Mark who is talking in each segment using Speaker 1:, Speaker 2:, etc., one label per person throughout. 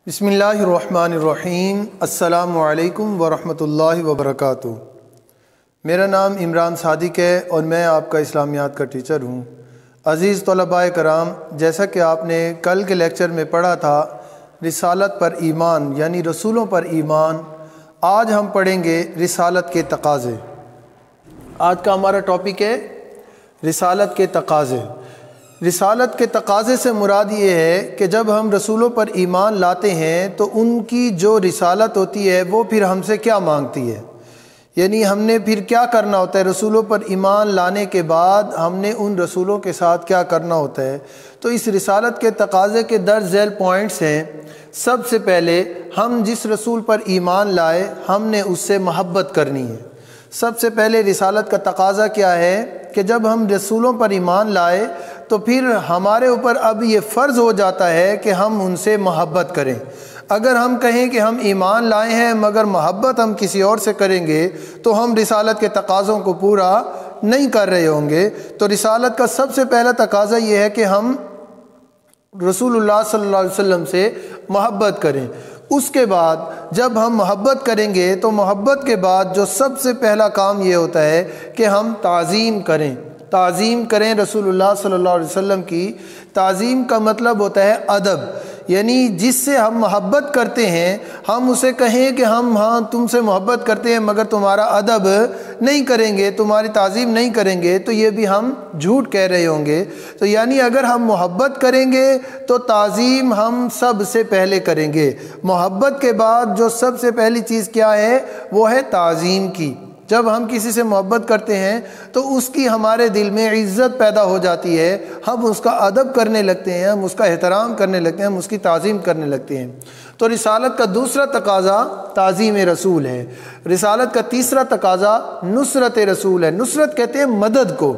Speaker 1: بسم اللہ الرحمن الرحیم۔ السلام علیکم ورحمۃ اللہ وبرکاتہ۔ میرا نام عمران صادق ہے اور میں آپ کا اسلامیات کا ٹیچر ہوں۔ عزیز طلباء کرام، جیسا کہ آپ نے کل کے لیکچر میں پڑھا تھا رسالت پر ایمان یعنی رسولوں پر ایمان، آج ہم پڑھیں گے رسالت کے تقاضے۔ آج کا ہمارا ٹاپک ہے رسالت کے تقاضے۔ رسالت کے تقاضے سے مراد یہ ہے کہ جب ہم رسولوں پر ایمان لاتے ہیں تو ان کی جو رسالت ہوتی ہے وہ پھر ہم سے کیا مانگتی ہے، یعنی ہم نے پھر کیا کرنا ہوتا ہے۔ رسولوں پر ایمان لانے کے بعد ہم نے ان رسولوں کے ساتھ کیا کرنا ہوتا ہے، تو اس رسالت کے تقاضے کے درج ذیل پوائنٹس ہیں۔ سب سے پہلے ہم جس رسول پر ایمان لائے ہم نے اس سے محبت کرنی ہے۔ سب سے پہلے رسالت کا تقاضا کیا ہے کہ جب ہم رسولوں پر ایمان لائے تو پھر ہمارے اوپر اب یہ فرض ہو جاتا ہے کہ ہم ان سے محبت کریں۔ اگر ہم کہیں کہ ہم ایمان لائے ہیں مگر محبت ہم کسی اور سے کریں گے تو ہم رسالت کے تقاضوں کو پورا نہیں کر رہے ہوں گے۔ تو رسالت کا سب سے پہلا تقاضا یہ ہے کہ ہم رسول اللہ صلی اللہ علیہ وسلم سے محبت کریں۔ اس کے بعد جب ہم محبت کریں گے تو محبت کے بعد جو سب سے پہلا کام یہ ہوتا ہے کہ ہم تعظیم کریں رسول اللہ صلی اللہ علیہ وسلم کی۔ تعظیم کا مطلب ہوتا ہے ادب، یعنی جس سے ہم محبت کرتے ہیں ہم اسے کہیں کہ ہم تم سے محبت کرتے ہیں مگر تمہارا ادب نہیں کریں گے، تمہاری تعظیم نہیں کریں گے تو یہ بھی ہم جھوٹ کہہ رہے ہوں گے۔ تو یعنی اگر ہم محبت کریں گے تو تعظیم ہم سب سے پہلے کریں گے۔ محبت کے بعد جو سب سے پہلی چیز کیا ہے وہ ہے تعظیم کی۔ جب ہم کسی سے محبت کرتے ہیں تو اس کی ہمارے دل میں عزت پیدا ہو جاتی ہے، ہم اس کا ادب کرنے لگتے ہیں، ہم اس کا احترام کرنے لگتے ہیں، ہم اس کی تعظیم کرنے لگتے ہیں۔ تو رسالت کا دوسرا تقاضا تعظیم رسول ہے۔ رسالت کا تیسرا تقاضا نصرت رسول ہے۔ نصرت کہتے ہیں مدد کو،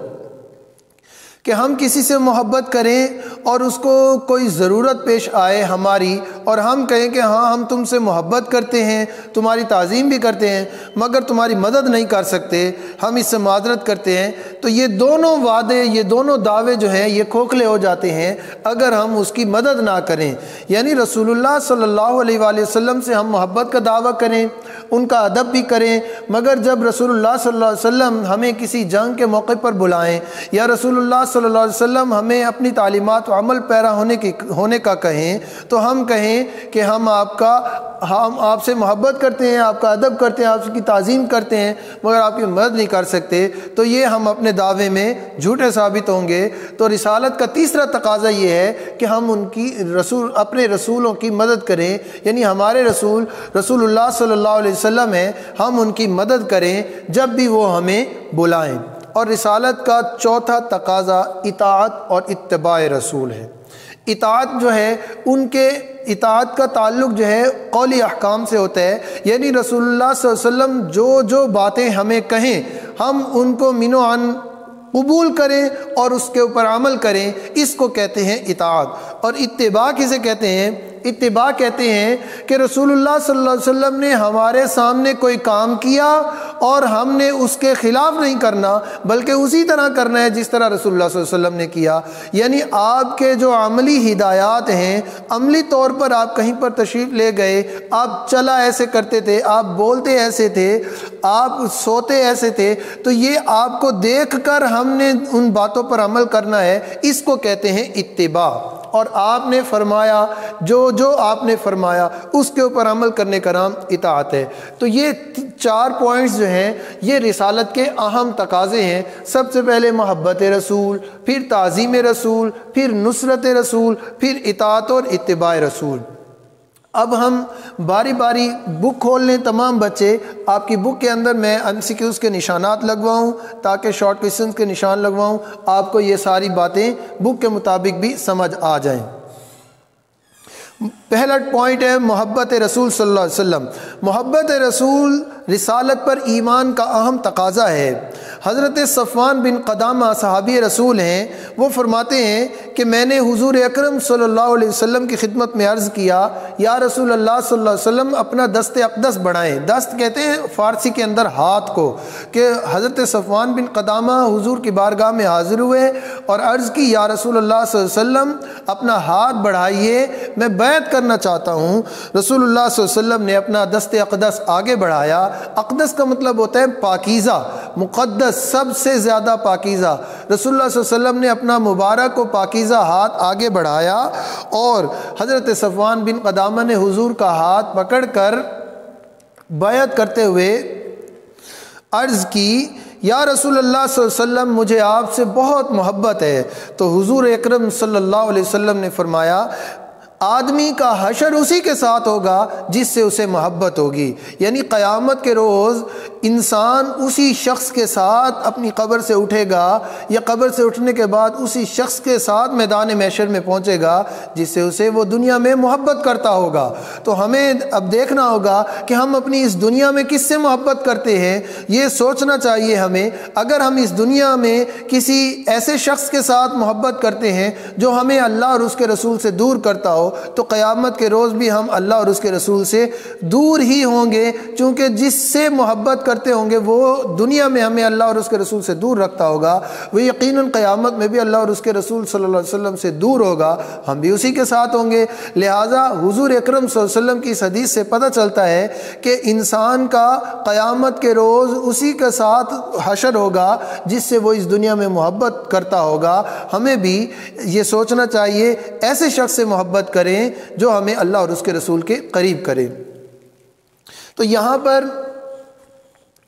Speaker 1: کہ ہم کسی سے محبت کریں اور اس کو کوئی ضرورت پیش آئے ہماری اور ہم کہیں کہ ہاں ہم تم سے محبت کرتے ہیں، تمہاری تعظیم بھی کرتے ہیں مگر تمہاری مدد نہیں کر سکتے، ہم اس سے معذرت کرتے ہیں، تو یہ دونوں وعدے، یہ دونوں دعوے جو ہیں یہ کھوکھلے ہو جاتے ہیں اگر ہم اس کی مدد نہ کریں۔ یعنی رسول اللہ صلی اللہ علیہ وآلہ وسلم سے ہم محبت کا دعویٰ کریں، ان کا ادب بھی کریں، مگر جب رسول اللہ صلی اللہ علیہ وسلم ہمیں کسی جنگ کے موقع پر بلائیں یا رسول اللہ صلی اللہ علیہ وسلم ہمیں اپنی تعلیمات و عمل پیرا ہونے کا کہیں تو ہم کہیں کہ ہم آپ سے محبت کرتے ہیں، آپ کا ادب کرتے ہیں، آپ کی تعظیم کرتے ہیں مگر آپ کی مدد نہیں کر سکتے، تو یہ ہم اپنے دعوے میں جھوٹے ثابت ہوں گے۔ تو رسالت کا تیسرا تقاضا یہ ہے کہ ہم اپنے رسولوں کی مدد کریں، یعنی ہمارے رسول اللہ صلی اللہ علیہ وسلم ہیں، ہم ان کی مدد کریں جب بھی وہ ہمیں بلائیں۔ اور رسالت کا چوتھا تقاضا اطاعت اور اتباع رسول ہے۔ اطاعت جو ہے اطاعت کا تعلق جو ہے قولی احکام سے ہوتا ہے، یعنی رسول اللہ صلی اللہ علیہ وسلم جو باتیں ہمیں کہیں ہم ان کو من و عن قبول کریں اور اس کے اوپر عمل کریں، اس کو کہتے ہیں اطاعت۔ اور اتباع کسے کہتے ہیں؟ اتباع کہتے ہیں کہ رسول اللہ صلی اللہ علیہ وسلم نے ہمارے سامنے کوئی کام کیا اور ہم نے اس کے خلاف نہیں کرنا بلکہ اسی طرح کرنا ہے جس طرح رسول اللہ صلی اللہ علیہ وسلم نے کیا۔ یعنی آپ کے جو عملی ہدایات ہیں، عملی طور پر آپ کہیں پر تشریف لے گئے، آپ چلا ایسے کرتے تھے، آپ بولتے ایسے تھے، آپ سوتے ایسے تھے، تو یہ آپ کو دیکھ کر ہم نے ان باتوں پر عمل کرنا ہے، اس کو کہتے ہیں اتباع۔ اور آپ نے فرمایا جو آپ نے فرمایا اس کے اوپر عمل کرنے کا نام اطاعت ہے۔ تو یہ 4 پوائنٹس جو ہیں یہ رسالت کے اہم تقاضے ہیں۔ سب سے پہلے محبت رسول، پھر تعظیم رسول، پھر نصرت رسول، پھر اطاعت اور اتباع رسول۔ اب ہم باری باری بک کھول لیں تمام بچے، آپ کی بک کے اندر میں MCQs کے نشانات لگواؤں تاکہ شارٹ کویسچنز کے نشان لگواؤں، آپ کو یہ ساری باتیں بک کے مطابق بھی سمجھ آ جائیں۔ پہلا پوائنٹ ہے محبت رسول صلی اللہ علیہ وسلم۔ محبت رسول رسالت پر ایمان کا اہم تقاضا ہے۔ حضرت صفوان بن قدامہ صحابی رسول ہیں، وہ فرماتے ہیں کہ میں نے حضور اکرم صلی اللہ علیہ وسلم کی خدمت میں عرض کیا، یا رسول اللہ صلی اللہ علیہ وسلم اپنا دست اقدس بڑھائیں۔ دست کہتے ہیں فارسی کے اندر ہاتھ کو، کہ حضرت صفوان بن قدامہ حضور کی بارگاہ میں حاضر ہوئے اور عرض کی، یا رسول اللہ صلی اللہ علیہ وسلم اپنا ہاتھ بڑھائیے، میں بیعت کرنا چاہتا ہوں۔ رسول اللہ صلی اللہ علیہ وسلم نے اپنا دست اقدس آگے بڑھایا۔ اقدس کا مطلب ہوتا ہے پاکیزہ، مقدس، سب سے زیادہ پاکیزہ۔ رسول اللہ صلی اللہ علیہ وسلم نے اپنا مبارک و پاکیزہ ہاتھ آگے بڑھایا اور حضرت صفوان بن قدامہ نے حضور کا ہاتھ پکڑ کر بیعت کرتے ہوئے عرض کی، یا رسول اللہ صلی اللہ علیہ وسلم مجھے آپ سے بہت محبت ہے۔ تو حضور اکرم صلی اللہ علیہ وسلم نے فرمایا، آدمی کا حشر اسی کے ساتھ ہوگا جس سے اسے محبت ہوگی، یعنی قیامت کے روز انسان اسی شخص کے ساتھ اپنی قبر سے اٹھے گا، یا قبر سے اٹھنے کے بعد اسی شخص کے ساتھ میدان محشر میں پہنچے گا جس سے اسے وہ دنیا میں محبت کرتا ہوگا۔ تو ہمیں اب دیکھنا ہوگا کہ ہم اپنی اس دنیا میں کس سے محبت کرتے ہیں، یہ سوچنا چاہیے ہمیں۔ اگر ہم اس دنیا میں کسی ایسے شخص کے ساتھ محبت کرتے ہیں جو ہمیں اللہ اور اس کے رسول سے دور کرتا ہو، تو قیامت کے روز بھی ہم اللہ اور اس کے رسول سے دور ہی ہوں گے، چونکہ جس سے محبت کرتے ہوں گے وہ دنیا میں ہمیں اللہ اور اس کے رسول سے دور رکھتا ہوگا، وہ یقیناً قیامت میں بھی اللہ اور اس کے رسول صلی اللہ علیہ وسلم سے دور ہوگا، ہم بھی اسی کے ساتھ ہوں گے۔ لہٰذا حضور اکرم صلی اللہ علیہ وسلم کی اس حدیث سے پتہ چلتا ہے کہ انسان کا قیامت کے روز اسی کے ساتھ حشر ہوگا جس سے وہ اس دنیا میں محبت کرتا ہوگا۔ ہمیں بھی یہ سوچنا چاہیے ایسے شخص سے محبت کریں جو ہمیں اللہ اور اس کے رسول کے قریب کرے۔ تو یہاں پر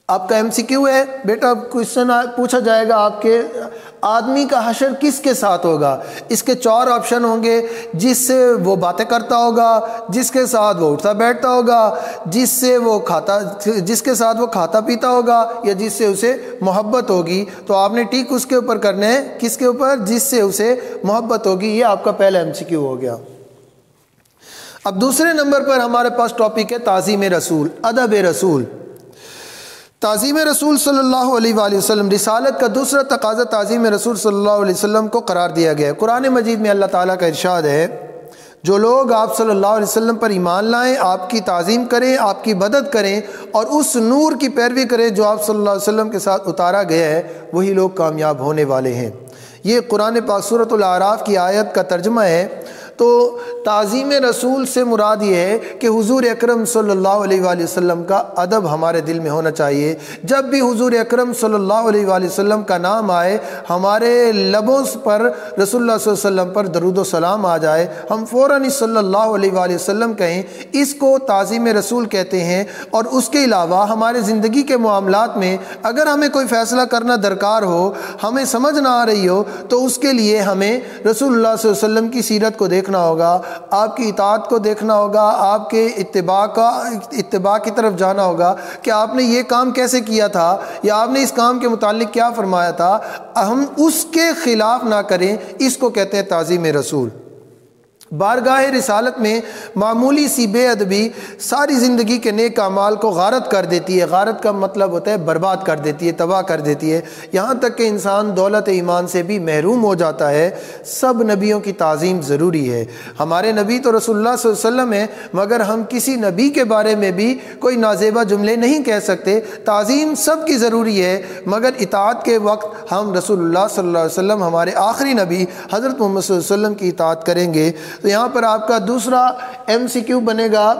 Speaker 1: آپ کا MCQ ہے، بیٹا کوشچن پوچھا جائے گا آپ کے، آدمی کا حشر کس کے ساتھ ہوگا؟ اس کے 4 آپشن ہوں گے، جس سے وہ باتیں کرتا ہوگا، جس کے ساتھ وہ اٹھتا بیٹھتا ہوگا، جس کے ساتھ وہ کھاتا پیتا ہوگا، یا جس سے اسے محبت ہوگی۔ تو آپ نے ٹیک اس کے اوپر کرنا ہے، کس کے اوپر؟ جس سے اسے محبت ہوگی۔ یہ آپ کا پہلا MCQ ہو گیا۔ اب دوسرے نمبر پر ہمارے پاس ٹاپک ہے تعظیم رسول، ادب رسول۔ تعظیم رسول صلی اللہ علیہ وآلہ وسلم، رسالت کا دوسرا تقاضا تعظیم رسول صلی اللہ علیہ وسلم کو قرار دیا گیا ہے۔ قرآن مجید میں اللہ تعالیٰ کا ارشاد ہے، جو لوگ آپ صلی اللہ علیہ وسلم پر ایمان لائیں، آپ کی تعظیم کریں، آپ کی مدد کریں اور اس نور کی پیروی کریں جو آپ صلی اللہ علیہ وسلم کے ساتھ اتارا گیا ہے، وہی لوگ کامیاب ہونے والے ہیں۔ یہ قرآن پاک سورۃ الاعراف کی آیت کا ترجمہ ہے۔ تو تعظیم رسول سے مراد یہ ہے کہ حضور اکرم صلی اللہ علیہ وآلہ وسلم کا ادب ہمارے دل میں ہونا چاہیے۔ جب بھی حضور اکرم صلی اللہ علیہ وآلہ وسلم کا نام آئے، ہمارے لبوں پر رسول اللہ صلی اللہ علیہ وسلم پر درود و سلام آ جائے، ہم فوراً صلی اللہ علیہ وآلہ وسلم کہیں، اس کو تعظیم رسول کہتے ہیں۔ اور اس کے علاوہ ہمارے زندگی کے معاملات میں اگر ہمیں کوئی فیصلہ کرنا درکار ہو، ہمیں سمجھ نہ آ رہی ہو، تو اس کے لیے ہمیں رسول اللہ صلی اللہ علیہ وسلم کی سیرت کو دیکھنا ہوگا، آپ کی اطاعت کو دیکھنا ہوگا، آپ کے اتباع کی طرف جانا ہوگا کہ آپ نے یہ کام کیسے کیا تھا، یا آپ نے اس کام کے متعلق کیا فرمایا تھا، ہم اس کے خلاف نہ کریں۔ اس کو کہتے ہیں تعظیم رسول۔ بارگاہ رسالت میں معمولی سی بے ادبی ساری زندگی کے نیک اعمال کو غارت کر دیتی ہے۔ غارت کا مطلب ہوتا ہے برباد کر دیتی ہے، تباہ کر دیتی ہے، یہاں تک کہ انسان دولت ایمان سے بھی محروم ہو جاتا ہے۔ سب نبیوں کی تعظیم ضروری ہے۔ ہمارے نبی تو رسول اللہ صلی اللہ علیہ وسلم ہیں، مگر ہم کسی نبی کے بارے میں بھی کوئی نازیبہ جملے نہیں کہہ سکتے۔ تعظیم سب کی ضروری ہے، مگر اطاعت کے وقت ہم رسول اللہ صلی اللہ علیہ وسلم، ہمارے آخری نبی حضرت محمد صلی اللہ علیہ وسلم کی اطاعت کریں گے۔ تو یہاں پر آپ کا دوسرا MCQ بنے گا،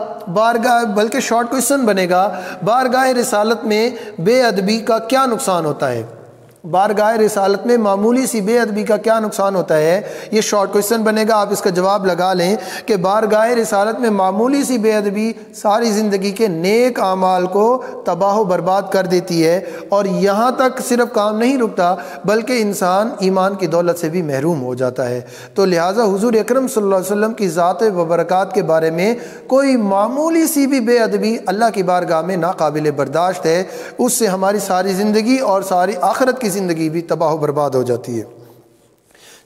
Speaker 1: بلکہ شارٹ کوئسچن بنے گا، بارگاہ رسالت میں بے ادبی کا کیا نقصان ہوتا ہے؟ بارگاہ رسالت میں معمولی سی بے ادبی کا کیا نقصان ہوتا ہے؟ یہ شارٹ کوئسچن بنے گا، آپ اس کا جواب لگا لیں کہ بارگاہ رسالت میں معمولی سی بے ادبی ساری زندگی کے نیک اعمال کو تباہ و برباد کر دیتی ہے، اور یہاں تک صرف کام نہیں رکتا بلکہ انسان ایمان کی دولت سے بھی محروم ہو جاتا ہے۔ تو لہٰذا حضور اکرم صلی اللہ علیہ وسلم کی ذات و برکات کے بارے میں کوئی معمولی سی بھی بے ادبی اللہ کی بارگاہ میں ناقابل برداشت ہے، اس سے ہماری ساری زندگی اور ساری آخرت کی زندگی بھی تباہ و برباد ہو جاتی ہے۔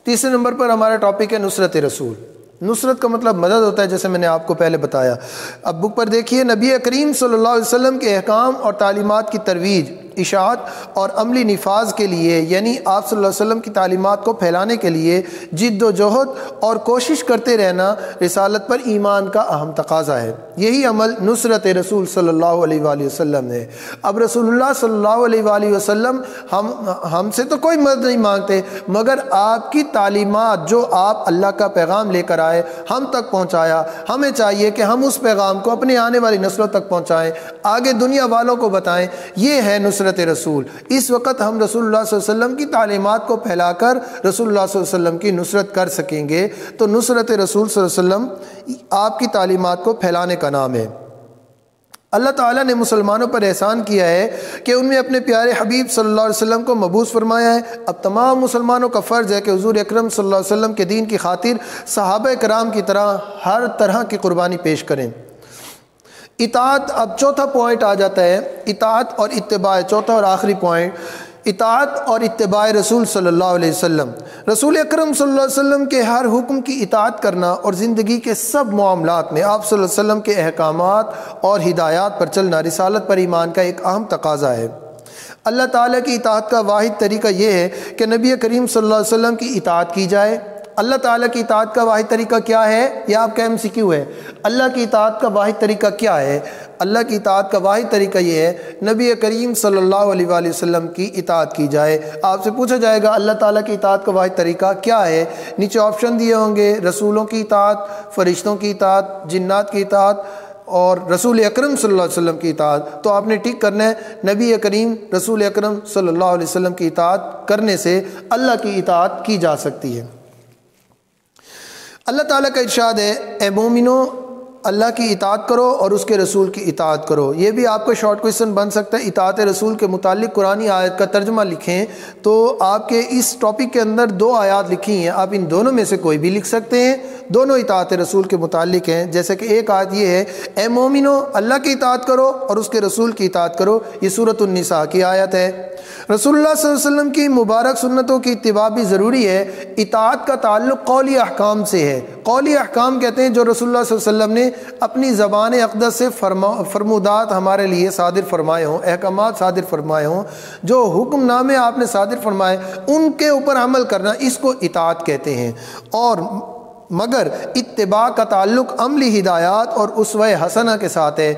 Speaker 1: تیسرے نمبر پر ہمارا ٹاپک ہے نصرت رسول۔ نصرت کا مطلب مدد ہوتا ہے، جیسے میں نے آپ کو پہلے بتایا۔ اب بک پر دیکھیے، نبی کریم صلی اللہ علیہ وسلم کے احکام اور تعلیمات کی ترویج اشاعت اور عملی نفاذ کے لیے، یعنی آپ صلی اللہ علیہ وسلم کی تعلیمات کو پھیلانے کے لیے جد و جہد اور کوشش کرتے رہنا رسالت پر ایمان کا اہم تقاضا ہے۔ یہی عمل نصرت رسول صلی اللہ علیہ وآلہ وسلم ہے۔ اب رسول اللہ صلی اللہ علیہ وآلہ وسلم ہم سے تو کوئی مدد نہیں مانگتے، مگر آپ کی تعلیمات جو آپ اللہ کا پیغام لے کر آئے ہم تک پہنچایا، ہمیں چاہیے کہ ہم اس پیغام کو اپنے آنے والی نسلوں تک پہنچائیں، آگے دنیا والوں کو بتائیں۔ یہ ہے نصرت رسول۔ اس وقت ہم رسول اللہ صلی اللہ علیہ وسلم کی تعلیمات کو پھیلا کر رسول اللہ صلی اللہ علیہ وسلم کی نصرت کر سکیں گے۔ تو نصرت رسول صلی اللہ علیہ وسلم آپ کی تعلیمات کو پھیلانے کا نام ہے۔ اللہ تعالیٰ نے مسلمانوں پر احسان کیا ہے کہ ان میں اپنے پیارے حبیب صلی اللہ علیہ وسلم کو مبعوث فرمایا ہے۔ اب تمام مسلمانوں کا فرض ہے کہ حضور اکرم صلی اللہ علیہ وسلم کے دین کی خاطر صحابہ کرام کی طرح ہر طرح کی قربانی پیش کریں۔ اطاعت، اب چوتھا پوائنٹ آ جاتا ہے، اطاعت اور اتباع، چوتھا اور آخری پوائنٹ، اطاعت اور اتباع رسول صلی اللہ علیہ وسلم۔ رسول اکرم صلی اللہ علیہ وسلم کے ہر حکم کی اطاعت کرنا اور زندگی کے سب معاملات میں آپ صلی اللہ علیہ وسلم کے احکامات اور ہدایات پر چلنا رسالت پر ایمان کا ایک اہم تقاضا ہے۔ اللہ تعالیٰ کی اطاعت کا واحد طریقہ یہ ہے کہ نبی کریم صلی اللہ علیہ وسلم کی اطاعت کی جائے۔ اللہ تعالیٰ کی اطاعت کا واحد طریقہ کیا ہے؟ یہ آپ کا MCQ ہے۔ اللہ کی اطاعت کا واحد طریقہ کیا ہے؟ اللہ کی اطاعت کا واحد طریقہ یہ ہے نبی کریم صلی اللہ علیہ وآلہ وسلم کی اطاعت کی جائے۔ آپ سے پوچھا جائے گا اللہ تعالیٰ کی اطاعت کا واحد طریقہ کیا ہے؟ نیچے آپشن دیے ہوں گے، رسولوں کی اطاعت، فرشتوں کی اطاعت، جنات کی اطاعت اور رسول اکرم صلی اللہ علیہ وسلم کی اطاعت۔ تو آپ نے ٹک کرنا ہے نبی کریم رسول اکرم صلی اللہ علیہ وسلم کی اطاعت کرنے سے اللہ کی اطاعت کی جا سکتی ہے۔ اللہ تعالیٰ کا ارشاد ہے، اے مومنو اللہ کی اطاعت کرو اور اس کے رسول کی اطاعت کرو۔ یہ بھی آپ کا شارٹ کوئسچن بن سکتا ہے، اطاعت رسول کے متعلق قرآنی آیت کا ترجمہ لکھیں۔ تو آپ کے اس ٹاپک کے اندر 2 آیات لکھی ہیں، آپ ان دونوں میں سے کوئی بھی لکھ سکتے ہیں، دونوں اطاعت رسول کے متعلق ہیں۔ جیسے کہ ایک آیت یہ ہے، اے مومنو اللہ کی اطاعت کرو اور اس کے رسول کی اطاعت کرو، یہ سورۃ النساء کی آیت ہے۔ رسول اللہ صلی اللہ علیہ وسلم کی مبارک سنتوں کی اتباع بھی ضروری ہے۔ اطاعت کا تعلق قولی احکام سے ہے۔ قولی احکام کہتے ہیں جو رسول اللہ صلی اللہ علیہ وسلم نے اپنی زبان اقدس سے فرمودات ہمارے لیے صادر فرمائے ہوں، احکامات صادر فرمائے ہوں، جو حکم نامے آپ نے صادر فرمائے ان کے اوپر عمل کرنا، اس کو اطاعت کہتے ہیں۔ اور مگر اتباع کا تعلق عملی ہدایات اور اسوہ حسنہ کے ساتھ ہے۔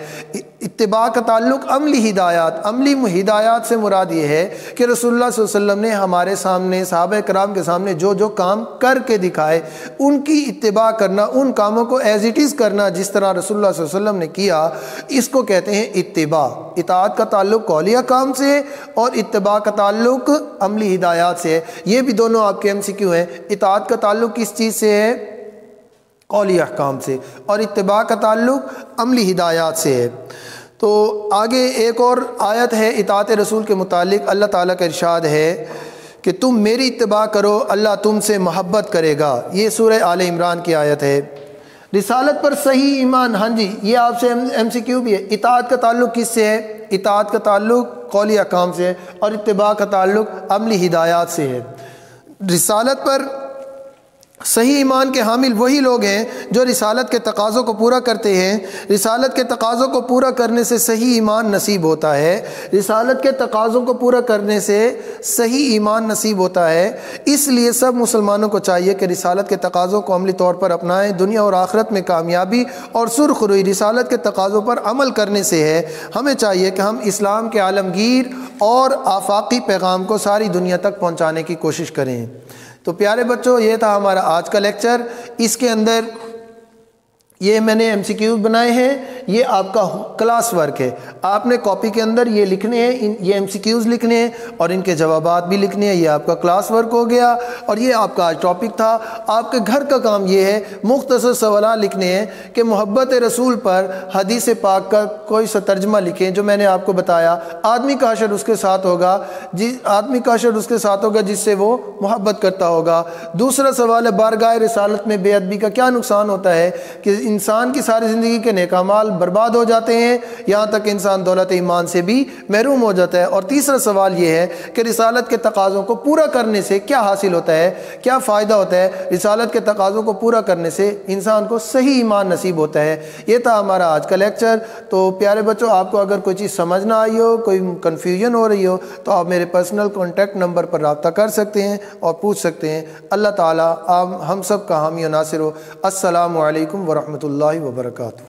Speaker 1: اتباع کا تعلق عملی ہدایات، عملی ہدایات سے مراد یہ ہے کہ رسول اللہ صلی اللہ علیہ وسلم نے ہمارے سامنے، صحابہ کرام کے سامنے جو جو کام کر کے دکھائے ان کی اتباع کرنا، ان کاموں کو ایز اٹ از کرنا جس طرح رسول اللہ صلی اللہ علیہ وسلم نے کیا، اس کو کہتے ہیں اتباع۔ اطاعت کا تعلق قولی احکام سے ہے اور اتباع کا تعلق عملی ہدایات سے ہے۔ یہ بھی دونوں آپ کے MCQ ہیں۔ اطاعت کا تعلق کس چیز سے ہے؟ قولی احکام سے، اور اتباع کا تعلق عملی ہدایات سے ہے۔ تو آگے ایک اور آیت ہے اطاعت رسول کے متعلق، اللہ تعالیٰ کا ارشاد ہے کہ تم میری اتباع کرو اللہ تم سے محبت کرے گا، یہ سورہ آل عمران کی آیت ہے۔ رسالت پر صحیح ایمان، ہاں جی یہ آپ سے MCQ بھی ہے۔ اطاعت کا تعلق کس سے ہے؟ اطاعت کا تعلق قولی احکام سے ہے اور اتباع کا تعلق عملی ہدایات سے ہے۔ رسالت پر صحیح ایمان کے حامل وہی لوگ ہیں جو رسالت کے تقاضوں کو پورا کرتے ہیں۔ رسالت کے تقاضوں کو پورا کرنے سے صحیح ایمان نصیب ہوتا ہے۔ رسالت کے تقاضوں کو پورا کرنے سے صحیح ایمان نصیب ہوتا ہے۔ اس لیے سب مسلمانوں کو چاہیے کہ رسالت کے تقاضوں کو عملی طور پر اپنائیں۔ دنیا اور آخرت میں کامیابی اور سرخ روئی رسالت کے تقاضوں پر عمل کرنے سے ہے۔ ہمیں چاہیے کہ ہم اسلام کے عالمگیر اور آفاقی پیغام کو ساری دنیا تک پہنچانے کی کوشش کریں۔ تو پیارے بچوں، یہ تھا ہمارا آج کا لیکچر۔ اس کے اندر یہ میں نے MCQ بنائے ہیں، یہ آپ کا کلاس ورک ہے۔ آپ نے کاپی کے اندر یہ لکھنے ہیں، یہ MCQs لکھنے ہیں اور ان کے جوابات بھی لکھنے ہیں۔ یہ آپ کا کلاس ورک ہو گیا اور یہ آپ کا آج ٹاپک تھا۔ آپ کے گھر کا کام یہ ہے مختصر سوالات لکھنے ہیں کہ محبت رسول پر حدیث پاک کا کوئی سا ترجمہ لکھیں جو میں نے آپ کو بتایا۔ آدمی کا حشر اس کے ساتھ ہوگا، آدمی کا حشر اس کے ساتھ ہوگا جس سے وہ محبت کرتا ہوگا۔ دوسرا سوال ہے بارگاہ رسالت میں بے ادبی کا کیا نقصان ہوتا ہے کہ انسان کی ساری زندگی کے نیک اعمال برباد ہو جاتے ہیں، یہاں تک انسان دولت ایمان سے بھی محروم ہو جاتا ہے۔ اور تیسرا سوال یہ ہے کہ رسالت کے تقاضوں کو پورا کرنے سے کیا حاصل ہوتا ہے، کیا فائدہ ہوتا ہے؟ رسالت کے تقاضوں کو پورا کرنے سے انسان کو صحیح ایمان نصیب ہوتا ہے۔ یہ تھا ہمارا آج کا لیکچر۔ تو پیارے بچوں، آپ کو اگر کوئی چیز سمجھ نہ آئی ہو، کوئی کنفیوژن ہو رہی ہو، تو آپ میرے پرسنل کانٹیکٹ نمبر پر رابطہ کر سکتے ہیں اور پوچھ سکتے ہیں۔ اللہ تعالیٰ ہم سب کا حامی و ناصر ہو۔ السلام علیکم ورحمۃ اللہ وبرکاتہ۔